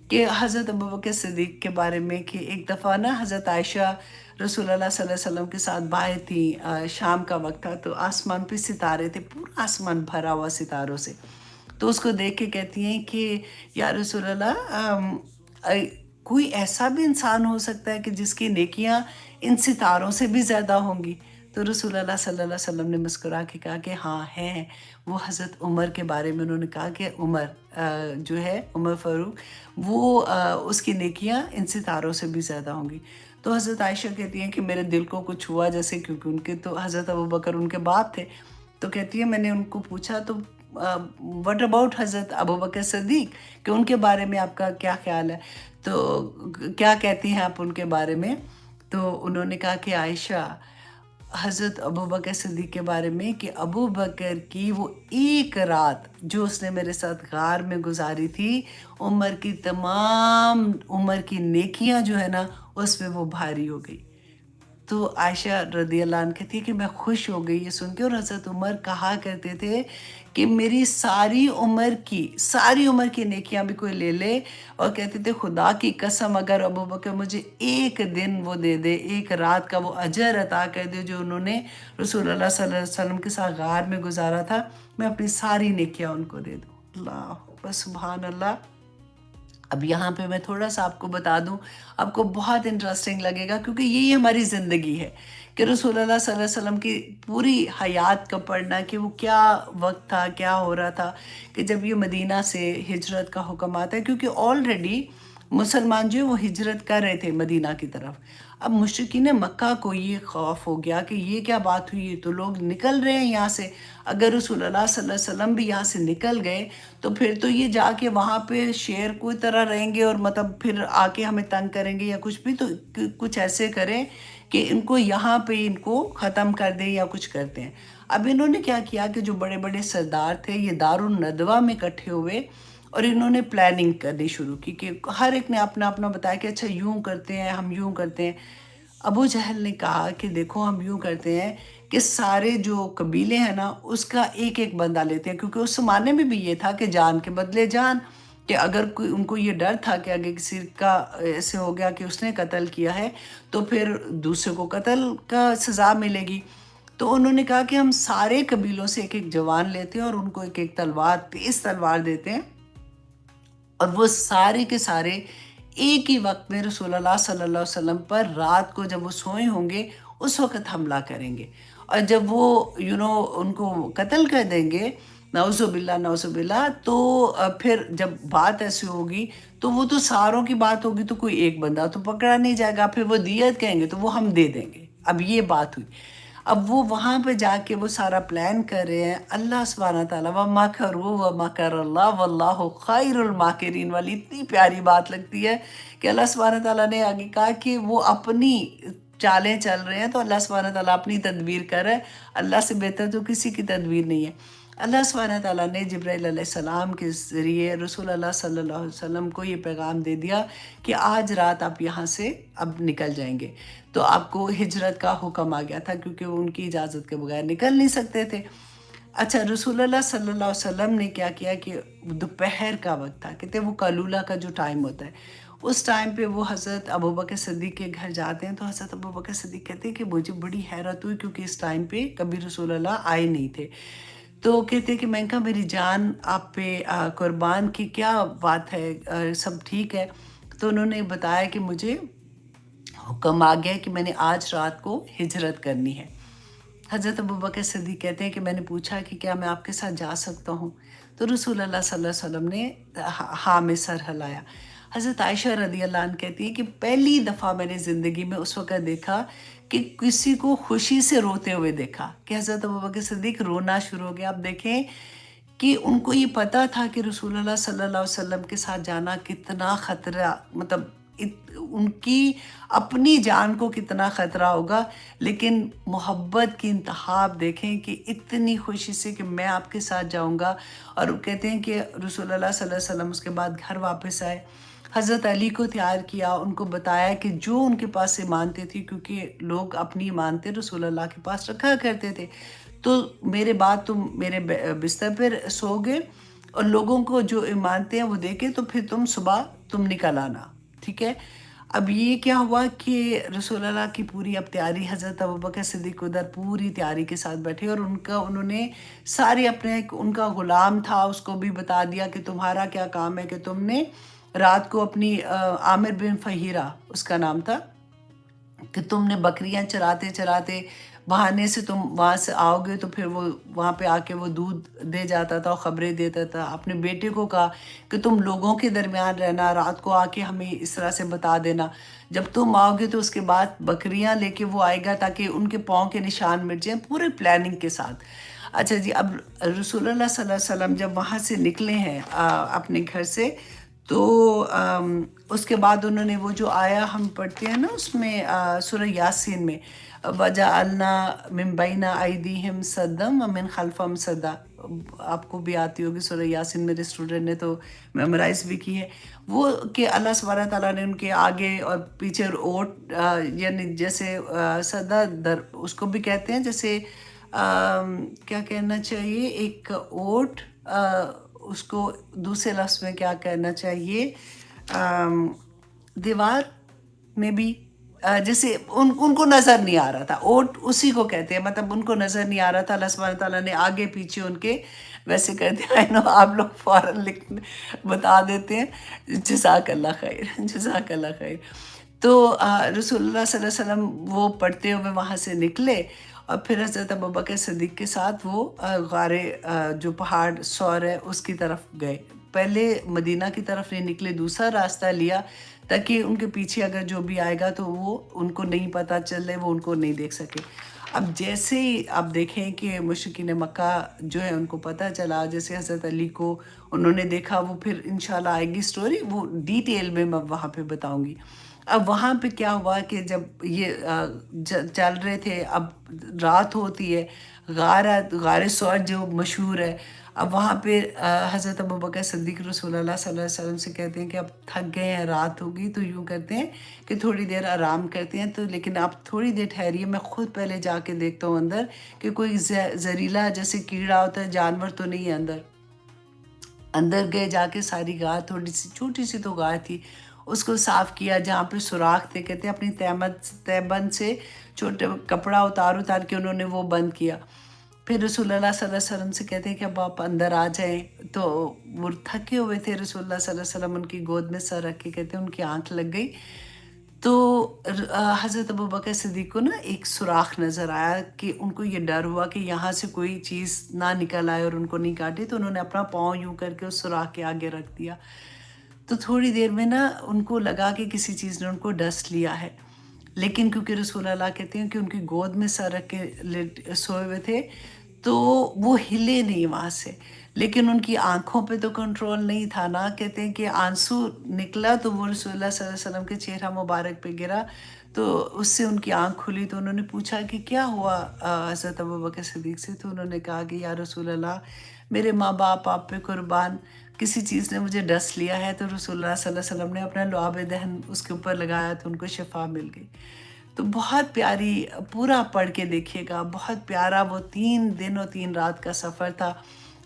کہ حضرت ابوبکر صدیق کے بارے میں، کہ ایک دفعہ نا حضرت عائشہ رسول اللہ صلی اللہ علیہ وسلم کے ساتھ باہر تھی، شام کا وقت تھا، تو آسمان پہ ستارے تھے، پورا آسمان بھرا ہوا ستاروں سے، تو اس کو دیکھ کے کہتی ہیں کہ یا رسول اللہ، کوئی ایسا بھی انسان ہو سکتا ہے کہ جس کی نیکیاں ان ستاروں سے بھی زیادہ ہوں گی؟ تو رسول اللہ صلی اللہ علیہ وسلم نے مسکرا کے کہا کہ ہاں ہیں۔ وہ حضرت عمر کے بارے میں انہوں نے کہا کہ عمر جو ہے، عمر فاروق، وہ اس کی نیکیاں ان ستاروں سے بھی زیادہ ہوں گی۔ تو حضرت عائشہ کہتی ہیں کہ میرے دل کو کچھ ہوا جیسے، کیونکہ ان کے تو حضرت ابوبکر ان کے باپ تھے، تو کہتی ہے میں نے ان کو پوچھا تو وٹ اباؤٹ حضرت ابوبکر صدیق، کہ ان کے بارے میں آپ کا کیا خیال ہے، تو کیا کہتی ہیں آپ ان کے بارے میں؟ تو انہوں نے کہا کہ عائشہ، حضرت ابوبکر صدیق کے بارے میں کہ ابوبکر کی وہ ایک رات جو اس نے میرے ساتھ غار میں گزاری تھی، عمر کی تمام عمر کی نیکیاں جو ہے نا اس پہ وہ بھاری ہو گئی۔ تو عائشہ رضی اللہ عنہ کہتی ہے کہ میں خوش ہو گئی یہ سن کے، اور حضرت عمر کہا کرتے تھے کہ میری ساری عمر کی نیکیاں بھی کوئی لے لے، اور کہتے تھے خدا کی قسم اگر ابوبکر مجھے ایک دن وہ دے دے، ایک رات کا وہ اجر عطا کر دے جو انہوں نے رسول اللہ صلی اللہ علیہ وسلم کے ساتھ غار میں گزارا تھا، میں اپنی ساری نیکیاں ان کو دے دوں۔ اللہ اکبر، سبحان اللہ۔ اب یہاں پہ میں تھوڑا سا آپ کو بتا دوں، آپ کو بہت انٹرسٹنگ لگے گا، کیونکہ یہی ہماری زندگی ہے کہ رسول اللہ صلی اللہ علیہ وسلم کی پوری حیات کا پڑھنا، کہ وہ کیا وقت تھا، کیا ہو رہا تھا کہ جب یہ مدینہ سے ہجرت کا حکم آتا ہے، کیونکہ آلریڈی مسلمان جو وہ ہجرت کر رہے تھے مدینہ کی طرف۔ اب مشرکین مکہ کو یہ خوف ہو گیا کہ یہ کیا بات ہوئی، تو لوگ نکل رہے ہیں یہاں سے، اگر رسول اللہ صلی اللہ علیہ وسلم بھی یہاں سے نکل گئے تو پھر تو یہ جا کے وہاں پہ شیر کوئی طرح رہیں گے، اور مطلب پھر آ کے ہمیں تنگ کریں گے یا کچھ بھی، تو کچھ ایسے کریں کہ ان کو یہاں پہ ان کو ختم کر دیں یا کچھ کرتے ہیں۔ اب انہوں نے کیا کیا کہ جو بڑے بڑے سردار تھے یہ دارالندوہ میں اکٹھے ہوئے، اور انہوں نے پلاننگ کرنی شروع کی، کہ ہر ایک نے اپنا اپنا بتایا کہ اچھا یوں کرتے ہیں، ہم یوں کرتے ہیں۔ ابو جہل نے کہا کہ دیکھو ہم یوں کرتے ہیں کہ سارے جو قبیلے ہیں نا اس کا ایک ایک بندہ لیتے ہیں، کیونکہ اس زمانے میں بھی یہ تھا کہ جان کے بدلے جان، کہ اگر کوئی، ان کو یہ ڈر تھا کہ اگر کسی کا ایسے ہو گیا کہ اس نے قتل کیا ہے تو پھر دوسرے کو قتل کا سزا ملے گی، تو انہوں نے کہا کہ ہم سارے قبیلوں سے ایک ایک جوان لیتے ہیں اور ان کو ایک ایک تلوار، تیز تلوار دیتے ہیں، اور وہ سارے کے سارے ایک ہی وقت میں رسول اللہ صلی اللہ علیہ وسلم پر رات کو جب وہ سوئے ہوں گے اس وقت حملہ کریں گے، اور جب وہ ان کو قتل کر دیں گے، نعوذ باللہ نعوذ باللہ، تو پھر جب بات ایسی ہوگی تو وہ تو ساروں کی بات ہوگی، تو کوئی ایک بندہ تو پکڑا نہیں جائے گا، پھر وہ دیت کہیں گے تو وہ ہم دے دیں گے۔ اب یہ بات ہوئی، اب وہ وہاں پہ جا کے وہ سارا پلان کر رہے ہیں۔ اللہ سبحانہ تعالیٰ وَمَكَرُوا وَمَكَرَ اللَّهُ وَاللَّهُ خَيْرُ الْمَاكِرِينَ والی اتنی پیاری بات لگتی ہے کہ اللہ سبحانہ تعالیٰ نے آگے کہا کہ وہ اپنی چالیں چل رہے ہیں، تو اللہ سبحانہ تعالیٰ اپنی تدبیر کر رہا ہے، اللہ سے بہتر تو کسی کی تدبیر نہیں ہے۔ اللہ سبحانہ تعالیٰ نے جبرائیل علیہ السلام کے ذریعے رسول اللہ صلی اللہ علیہ وسلم کو یہ پیغام دے دیا کہ آج رات آپ یہاں سے اب نکل جائیں گے، تو آپ کو ہجرت کا حکم آ گیا تھا، کیونکہ وہ ان کی اجازت کے بغیر نکل نہیں سکتے تھے۔ اچھا رسول اللہ صلی اللہ علیہ وسلم نے کیا کیا کہ دوپہر کا وقت تھا، کہتے ہیں وہ قیلولہ کا جو ٹائم ہوتا ہے، اس ٹائم پہ وہ حضرت ابوبکر صدیق کے گھر جاتے ہیں، تو حضرت ابوبکر صدیق کہتے ہیں کہ مجھے بڑی حیرت ہوئی کیونکہ اس ٹائم پہ کبھی رسول اللہ آئے نہیں تھے۔ تو کہتے ہیں کہ میں نے کہا میری جان آپ پہ قربان کی کیا بات ہے، سب ٹھیک ہے؟ تو انہوں نے بتایا کہ مجھے حکم آ گیا کہ میں نے آج رات کو ہجرت کرنی ہے۔ حضرت ابوبکر صدیق کہتے ہیں کہ میں نے پوچھا کہ کیا میں آپ کے ساتھ جا سکتا ہوں؟ تو رسول اللہ صلی اللہ علیہ وسلم نے ہاں میں سر ہلایا۔ حضرت عائشہ رضی اللہ عنہ کہتی ہیں کہ پہلی دفعہ میں نے زندگی میں اس وقت دیکھا کہ کسی کو خوشی سے روتے ہوئے دیکھا کہ حضرت ابوبکر صدیق رونا شروع ہو گیا۔ آپ دیکھیں کہ ان کو یہ پتہ تھا کہ رسول اللہ صلی اللہ علیہ وسلم کے ساتھ جانا کتنا خطرہ، مطلب ان کی اپنی جان کو کتنا خطرہ ہوگا، لیکن محبت کی انتہا آپ دیکھیں کہ اتنی خوشی سے کہ میں آپ کے ساتھ جاؤں گا۔ اور وہ کہتے ہیں کہ رسول اللہ صلی اللہ علیہ وسلم اس کے بعد گھر واپس آئے، حضرت علی کو تیار کیا، ان کو بتایا کہ جو ان کے پاس امانتیں تھیں، کیونکہ لوگ اپنی امانتیں رسول اللہ کے پاس رکھا کرتے تھے، تو میرے بعد تم میرے بستر پر سو گے اور لوگوں کو جو امانتیں ہیں وہ دے کے تو پھر تم صبح تم نکل آنا، ٹھیک ہے؟ اب یہ کیا ہوا کہ رسول اللہ کی پوری اب تیاری، حضرت ابوبکر صدیق ادھر پوری تیاری کے ساتھ بیٹھے، اور انہوں نے سارے اپنے، ان کا غلام تھا اس کو بھی بتا دیا کہ تمہارا کیا کام ہے کہ تم نے رات کو اپنی عامر بن فہیرہ اس کا نام تھا، کہ تم نے بکریاں چراتے چراتے بہانے سے تم وہاں سے آؤ گے تو پھر وہ وہاں پہ آ کے وہ دودھ دے جاتا تھا اور خبریں دیتا تھا۔ اپنے بیٹے کو کہا کہ تم لوگوں کے درمیان رہنا، رات کو آ کے ہمیں اس طرح سے بتا دینا، جب تم آؤ گے تو اس کے بعد بکریاں لے کے وہ آئے گا تاکہ ان کے پاؤں کے نشان مٹ جائیں، پورے پلاننگ کے ساتھ۔ اچھا جی، اب رسول اللہ صلی اللہ علیہ وسلم جب وہاں سے نکلے ہیں اپنے گھر سے، تو اس کے بعد انہوں نے وہ جو آیا ہم پڑھتے ہیں نا اس میں سورہ یاسین میں، وَجَعَلْنَا مِن بَيْنَ أَيْدِيهِمْ سَدًّا وَمِن خَلْفَهُمْ سَدًّا، آپ کو بھی آتی ہوگی سورہ یاسین، میرے اسٹوڈنٹ نے تو میمورائز بھی کی ہے وہ، کہ اللہ سبحانہ تعالیٰ نے ان کے آگے اور پیچھے اوٹ، یعنی جیسے سدا در اس کو بھی کہتے ہیں، جیسے کیا کہنا چاہیے، ایک اوٹ، اس کو دوسرے لفظ میں کیا کہنا چاہیے، دیوار میں بھی، جیسے ان کو نظر نہیں آ رہا تھا، اوٹ اسی کو کہتے ہیں، مطلب ان کو نظر نہیں آ رہا تھا، اللہ سبحانہ تعالیٰ نے آگے پیچھے ان کے ویسے کر دیا۔ آپ لوگ فوراً بتا دیتے ہیں، جزاک اللہ خیر، جزاک اللہ خیر۔ تو رسول اللہ صلی اللہ علیہ وسلم وہ پڑھتے ہوئے وہاں سے نکلے، اور پھر حضرت ابوبکر صدیق کے ساتھ وہ غار جو پہاڑ سور ہے اس کی طرف گئے، پہلے مدینہ کی طرف نہیں نکلے، دوسرا راستہ لیا تاکہ ان کے پیچھے اگر جو بھی آئے گا تو وہ ان کو نہیں پتہ چلے، وہ ان کو نہیں دیکھ سکے۔ اب جیسے ہی آپ دیکھیں کہ مشرکین مکہ جو ہے ان کو پتہ چلا، جیسے حضرت علی کو انہوں نے دیکھا، وہ پھر انشاءاللہ آئے گی سٹوری، وہ ڈیٹیل میں وہاں پہ بتاؤں گی۔ اب وہاں پہ کیا ہوا کہ جب یہ چل رہے تھے، اب رات ہوتی ہے، غار سور جو مشہور ہے، اب وہاں پہ حضرت ابوبکر صدیق رسول اللہ صلی اللہ علیہ وسلم سے کہتے ہیں کہ اب تھک گئے ہیں، رات ہوگی، تو یوں کرتے ہیں کہ تھوڑی دیر آرام کرتے ہیں، تو لیکن آپ تھوڑی دیر ٹھہریے، میں خود پہلے جا کے دیکھتا ہوں اندر کہ کوئی زہریلا جیسے کیڑا ہوتا ہے جانور تو نہیں ہے اندر۔ اندر گئے، جا کے ساری غار، تھوڑی سی چھوٹی سی تو غار تھی، اس کو صاف کیا، جہاں پہ سوراخ تھے، کہتے ہیں اپنی تہبند سے چھوٹے کپڑا اتار کے انہوں نے وہ بند کیا۔ پھر رسول اللہ صلی اللہ علیہ وسلم سے کہتے ہیں کہ اب آپ اندر آ جائیں، تو وہ تھکے ہوئے تھے، رسول اللہ صلی اللہ علیہ وسلم ان کی گود میں سر رکھ کے کہتے ہیں ان کی آنکھ لگ گئی، تو حضرت ابوبکر صدیق کو نا ایک سوراخ نظر آیا کہ ان کو یہ ڈر ہوا کہ یہاں سے کوئی چیز نہ نکل آئے اور ان کو نہیں کاٹے، تو انہوں نے اپنا پاؤں یوں کر کے اس سوراخ کے آگے رکھ دیا۔ تو تھوڑی دیر میں نا ان کو لگا کہ کسی چیز نے ان کو ڈس لیا ہے، لیکن کیونکہ رسول اللہ کہتے ہیں کہ ان کی گود میں سر رکھ کے سوئے ہوئے تھے تو وہ ہلے نہیں وہاں سے، لیکن ان کی آنکھوں پہ تو کنٹرول نہیں تھا نا، کہتے ہیں کہ آنسو نکلا تو وہ رسول اللہ صلی اللہ علیہ وسلم کے چہرہ مبارک پہ گرا، تو اس سے ان کی آنکھ کھلی، تو انہوں نے پوچھا کہ کیا ہوا حضرت ابوبکر صدیق سے، تو انہوں نے کہا کہ یا رسول اللہ، میرے ماں باپ آپ پہ قربان، کسی چیز نے مجھے ڈس لیا ہے، تو رسول اللہ صلی اللہ علیہ وسلم نے اپنا لعاب دہن اس کے اوپر لگایا تو ان کو شفا مل گئی۔ تو بہت پیاری، پورا پڑھ کے دیکھیے گا، بہت پیارا وہ 3 دن اور 3 رات کا سفر تھا۔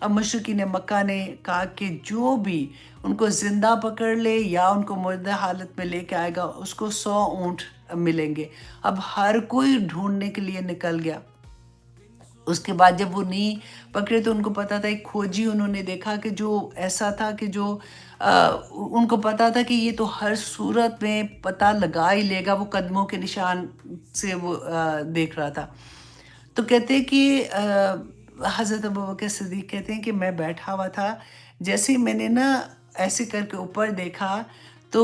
اب مشرکین مکہ نے کہا کہ جو بھی ان کو زندہ پکڑ لے یا ان کو مردہ حالت میں لے کے آئے گا اس کو 100 اونٹ ملیں گے۔ اب ہر کوئی ڈھونڈنے کے لیے نکل گیا۔ اس کے بعد جب وہ نہیں پکڑے تو ان کو پتا تھا، ایک کھوجی انہوں نے دیکھا کہ جو ایسا تھا کہ جو ان کو پتا تھا کہ یہ تو ہر صورت میں پتہ لگا ہی لے گا، وہ قدموں کے نشان سے وہ دیکھ رہا تھا۔ تو کہتے ہیں کہ حضرت ابوبکر صدیق کہتے ہیں کہ میں بیٹھا ہوا تھا، جیسے ہی میں نے نا ایسے کر کے اوپر دیکھا تو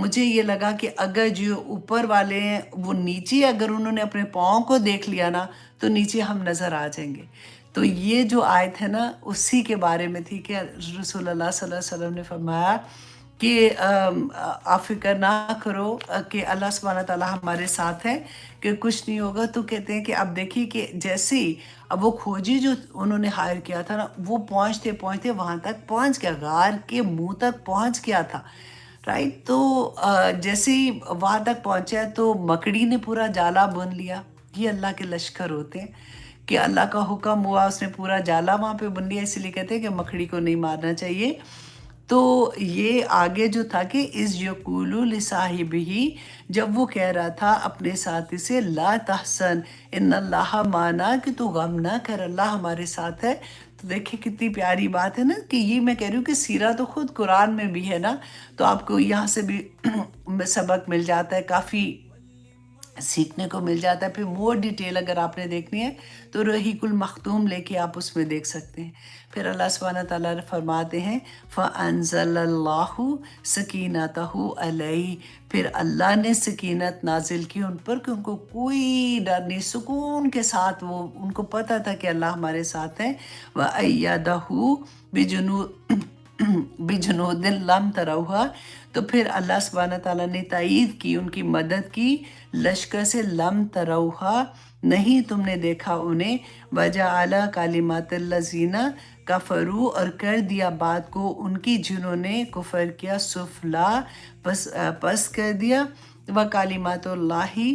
مجھے یہ لگا کہ اگر جو اوپر والے ہیں وہ نیچے اگر انہوں نے اپنے پاؤں کو دیکھ لیا نا تو نیچے ہم نظر آ جائیں گے۔ تو یہ جو آیت ہے نا اسی کے بارے میں تھی کہ رسول اللہ صلی اللہ علیہ وسلم نے فرمایا کہ آپ فکر نہ کرو کہ اللہ سبحانہ تعالیٰ ہمارے ساتھ ہے کہ کچھ نہیں ہوگا۔ تو کہتے ہیں کہ اب دیکھیے کہ جیسے ہی اب وہ کھوجی جو انہوں نے ہائر کیا تھا نا وہ پہنچتے پہنچتے وہاں تک پہنچ گیا، غار کے منہ تک پہنچ گیا تھا، رائٹ۔ تو جیسے ہی وہاں تک پہنچا تو مکڑی نے پورا جالا بن لیا۔ یہ اللہ کے لشکر ہوتے ہیں کہ اللہ کا حکم ہوا، اس نے پورا جالا وہاں پہ بن لیا، اسی لیے کہتے ہیں کہ مکڑی کو نہیں مارنا چاہیے۔ تو یہ آگے جو تھا کہ اِذْ یَقُولُ لِصَاحِبِهِ، جب وہ کہہ رہا تھا اپنے ساتھی سے لا تحزن ان اللہ معنا، کہ تو غم نہ کر، اللہ ہمارے ساتھ ہے۔ تو دیکھیں کتنی پیاری بات ہے نا کہ یہ میں کہہ رہی ہوں کہ سیرہ تو خود قرآن میں بھی ہے نا، تو آپ کو یہاں سے بھی سبق مل جاتا ہے، کافی سیکھنے کو مل جاتا ہے۔ پھر مور ڈیٹیل اگر آپ نے دیکھنی ہے تو رحیق المختوم لے کے آپ اس میں دیکھ سکتے ہیں۔ پھر اللہ سبحانہ تعالیٰ فرماتے ہیں فَأَنزَلَ اللَّهُ سَكِينَتَهُ عَلَيْهِ، پھر اللہ نے سکینت نازل کی ان پر کہ ان کو کوئی ڈر نہیں، سکون کے ساتھ وہ ان کو پتہ تھا کہ اللہ ہمارے ساتھ ہے۔ وَأَيَّدَهُ بِجُنُودٍ لَمْ تَرَوْهَا، تو پھر اللہ سبحانہ تعالیٰ نے تائید کی، ان کی مدد کی لشکر سے، لم تروہا، نہیں تم نے دیکھا انہیں، وجعل کلمات الذین کفروا، اور کر دیا بات کو ان کی جنہوں نے کفر کیا، سفلا، پس کر دیا، وکلمات اللہ ہی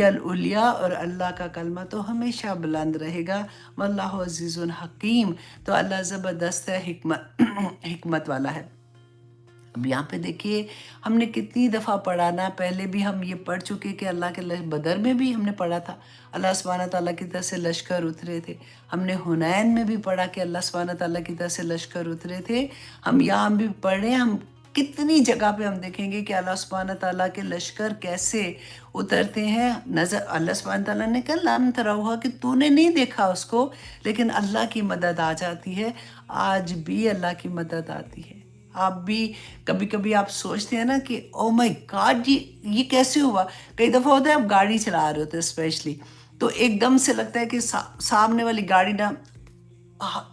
العلیٰ، اور اللہ کا کلمہ تو ہمیشہ بلند رہے گا، واللہ عزیز حکیم، تو اللہ زبردست ہے، حکمت والا ہے۔ اب یہاں پہ دیکھیے ہم نے کتنی دفعہ پڑھا نا، پہلے بھی ہم یہ پڑھ چکے کہ اللہ کے بدر میں بھی ہم نے پڑھا تھا اللہ سبحانہ تعالیٰ کی طرف سے لشکر اترے تھے، ہم نے حنین میں بھی پڑھا کہ اللہ سبحانہ تعالیٰ کی طرف سے لشکر اترے تھے، ہم یہاں بھی پڑھ رہے ہیں، ہم کتنی جگہ پہ ہم دیکھیں گے کہ اللہ سبحانہ تعالیٰ کے لشکر کیسے اترتے ہیں۔ نظر اللہ سبحانہ تعالیٰ نے کہا لم تروہا، کہ تو نے نہیں دیکھا اس کو، لیکن اللہ کی مدد آ جاتی ہے، آج بھی اللہ کی مدد آتی ہے۔ آپ بھی کبھی کبھی آپ سوچتے ہیں نا کہ او مائی گاڈ یہ کیسے ہوا۔ کئی دفعہ ہوتا ہے آپ گاڑی چلا رہے ہوتے ہیں اسپیشلی، تو ایک دم سے لگتا ہے کہ سامنے والی گاڑی نا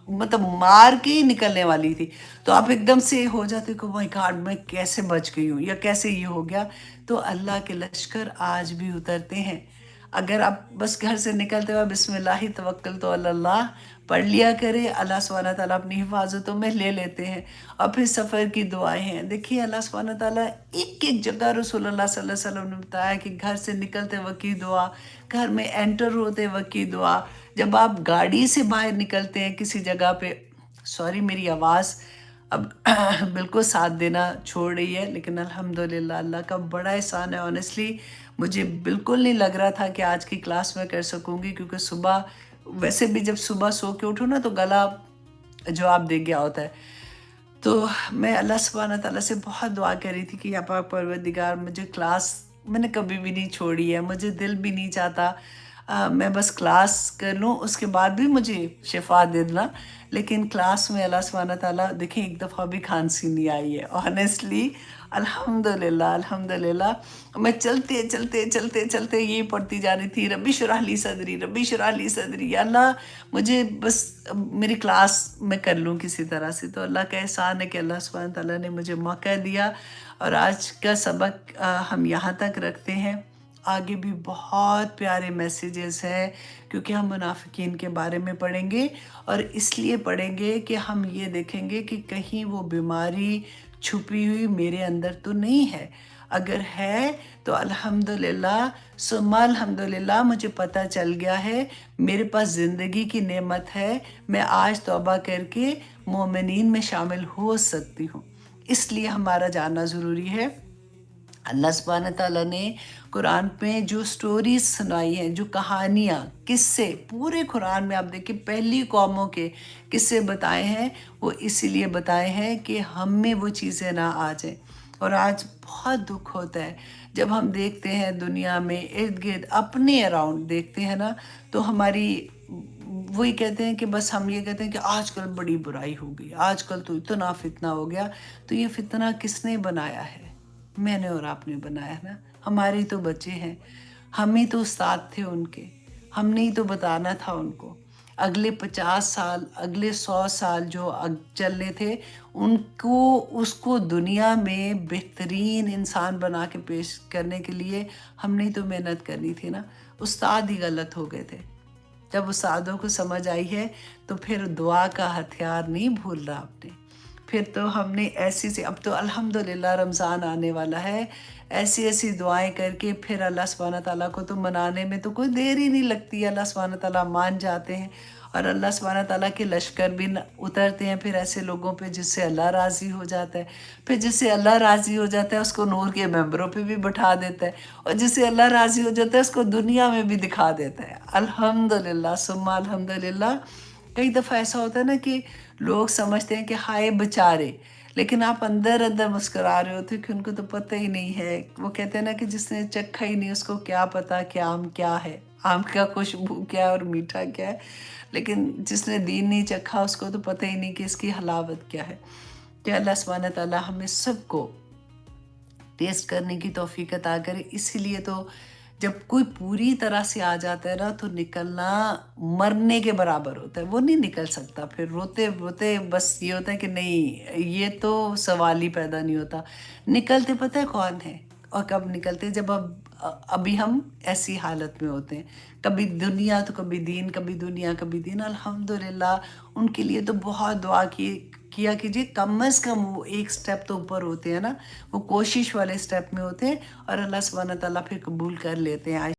مطلب مار کے ہی نکلنے والی تھی، تو آپ ایک دم سے ہو جاتے کہ مائی گاڈ میں کیسے بچ گئی ہوں یا کیسے یہ ہو گیا۔ تو اللہ کے لشکر آج بھی اترتے ہیں، اگر آپ بس گھر سے نکلتے ہوئے بسم اللہ توکلت علی اللہ پڑھ لیا کرے، اللہ سبحانہ تعالیٰ اپنی حفاظتوں میں لے لیتے ہیں۔ اور پھر سفر کی دعائیں ہیں، دیکھیے اللہ سبحانہ تعالیٰ ایک ایک جگہ رسول اللہ صلی اللہ علیہ وسلم نے بتایا کہ گھر سے نکلتے وقت کی دعا، گھر میں انٹر ہوتے وقت کی دعا، جب آپ گاڑی سے باہر نکلتے ہیں کسی جگہ پہ، سوری میری آواز اب بالکل ساتھ دینا چھوڑ رہی ہے، لیکن الحمدللہ اللہ کا بڑا احسان ہے۔ آنیسٹلی مجھے بالکل نہیں لگ رہا تھا کہ آج کی کلاس میں کر سکوں گی، کیونکہ صبح ویسے بھی جب صبح سو کے اٹھو نا تو گلا جواب دے گیا ہوتا ہے۔ تو میں اللہ سبحانہ تعالیٰ سے بہت دعا کر رہی تھی کہ یا پاک پروردگار مجھے کلاس میں نے کبھی بھی نہیں چھوڑی ہے، مجھے دل بھی نہیں چاہتا میں بس کلاس کر لوں، اس کے بعد بھی مجھے شفا دے دینا، لیکن کلاس میں اللہ سبحانہ تعالیٰ دیکھیں ایک دفعہ بھی کھانسی نہیں آئی ہے آنیسٹلی، الحمدللہ الحمدللہ۔ میں چلتے چلتے چلتے چلتے یہ پڑھتی جا رہی تھی ربی اشرح لی صدری، ربی اشرح لی صدری، یا اللہ مجھے بس میری کلاس میں کر لوں کسی طرح سے۔ تو اللہ کا احسان ہے کہ اللہ سبحانہ تعالیٰ نے مجھے موقع دیا، اور آج کا سبق ہم یہاں تک رکھتے ہیں۔ آگے بھی بہت پیارے میسیجز ہیں، کیونکہ ہم منافقین کے بارے میں پڑھیں گے، اور اس لیے پڑھیں گے کہ ہم یہ دیکھیں گے کہ کہیں وہ بیماری چھپی ہوئی میرے اندر تو نہیں ہے۔ اگر ہے تو الحمدللہ ثم الحمدللہ مجھے پتہ چل گیا ہے، میرے پاس زندگی کی نعمت ہے، میں آج توبہ کر کے مومنین میں شامل ہو سکتی ہوں۔ اس لیے ہمارا جاننا ضروری ہے۔ اللہ سبحانہ تعالیٰ نے قرآن میں جو سٹوریز سنائی ہیں، جو کہانیاں، قصے، پورے قرآن میں آپ دیکھیں پہلی قوموں کے قصے بتائے ہیں، وہ اسی لیے بتائے ہیں کہ ہم میں وہ چیزیں نہ آ جائیں۔ اور آج بہت دکھ ہوتا ہے جب ہم دیکھتے ہیں دنیا میں ارد گرد اپنے اراؤنڈ دیکھتے ہیں نا، تو ہماری وہی کہتے ہیں کہ بس ہم یہ کہتے ہیں کہ آج کل بڑی برائی ہو گئی، آج کل تو اتنا فتنہ ہو گیا۔ تو یہ فتنہ کس نے بنایا ہے؟ میں نے اور آپ نے بنایا نا۔ ہمارے تو بچے ہیں، ہم ہی تو استاد تھے ان کے، ہم نے ہی تو بتانا تھا ان کو۔ اگلے 50 سال، اگلے 100 سال جو چلنے تھے، ان کو اس کو دنیا میں بہترین انسان بنا کے پیش کرنے کے لیے ہم نے تو محنت کرنی تھی نا۔ استاد ہی غلط ہو گئے تھے۔ جب استادوں کو سمجھ آئی ہے تو پھر دعا کا ہتھیار نہیں بھولنا آپ نے۔ پھر تو ہم نے ایسی اب تو الحمدللہ رمضان آنے والا ہے، ایسی دعائیں کر کے پھر اللہ سبحانہ تعالیٰ کو تو منانے میں تو کوئی دیر ہی نہیں لگتی۔ اللہ سبحانہ تعالیٰ مان جاتے ہیں اور اللہ سبحانہ تعالیٰ کے لشکر بھی اترتے ہیں پھر ایسے لوگوں پہ جس سے اللہ راضی ہو جاتا ہے۔ پھر جس سے اللہ راضی ہو جاتا ہے اس کو نور کے ممبروں پہ بھی بٹھا دیتا ہے، اور جس سے اللہ راضی ہو جاتا ہے اس کو دنیا میں بھی دکھا دیتا ہے۔ الحمدللہ ثم الحمدللہ۔ کئی دفعہ ایسا ہوتا ہے نا کہ لوگ سمجھتے ہیں کہ ہائے بچارے، لیکن آپ اندر مسکرا رہے ہوتے کہ ان کو تو پتہ ہی نہیں ہے۔ وہ کہتے ہیں نا کہ جس نے چکھا ہی نہیں اس کو کیا پتا کہ آم کیا ہے، آم کا خوشبو کیا ہے اور میٹھا کیا ہے، لیکن جس نے دین نہیں چکھا اس کو تو پتہ ہی نہیں کہ اس کی حلاوت کیا ہے۔ کہ اللہ سبحانہ تعالیٰ ہمیں سب کو ٹیسٹ کرنے کی توفیق عطا کرے۔ اسی لیے تو جب کوئی پوری طرح سے آ جاتا ہے نا تو نکلنا مرنے کے برابر ہوتا ہے، وہ نہیں نکل سکتا۔ پھر روتے روتے بس یہ ہوتا ہے کہ نہیں، یہ تو سوال ہی پیدا نہیں ہوتا۔ نکلتے پتہ ہے کون ہے اور کب نکلتے؟ جب ابھی ہم ایسی حالت میں ہوتے ہیں، کبھی دنیا تو کبھی دین، کبھی دنیا کبھی دین۔ الحمدللہ ان کے لیے تو بہت دعا کیا کیجیے، کم از کم وہ ایک سٹیپ تو اوپر ہوتے ہیں نا، وہ کوشش والے سٹیپ میں ہوتے ہیں اور اللہ سبحانہ تعالیٰ پھر قبول کر لیتے ہیں۔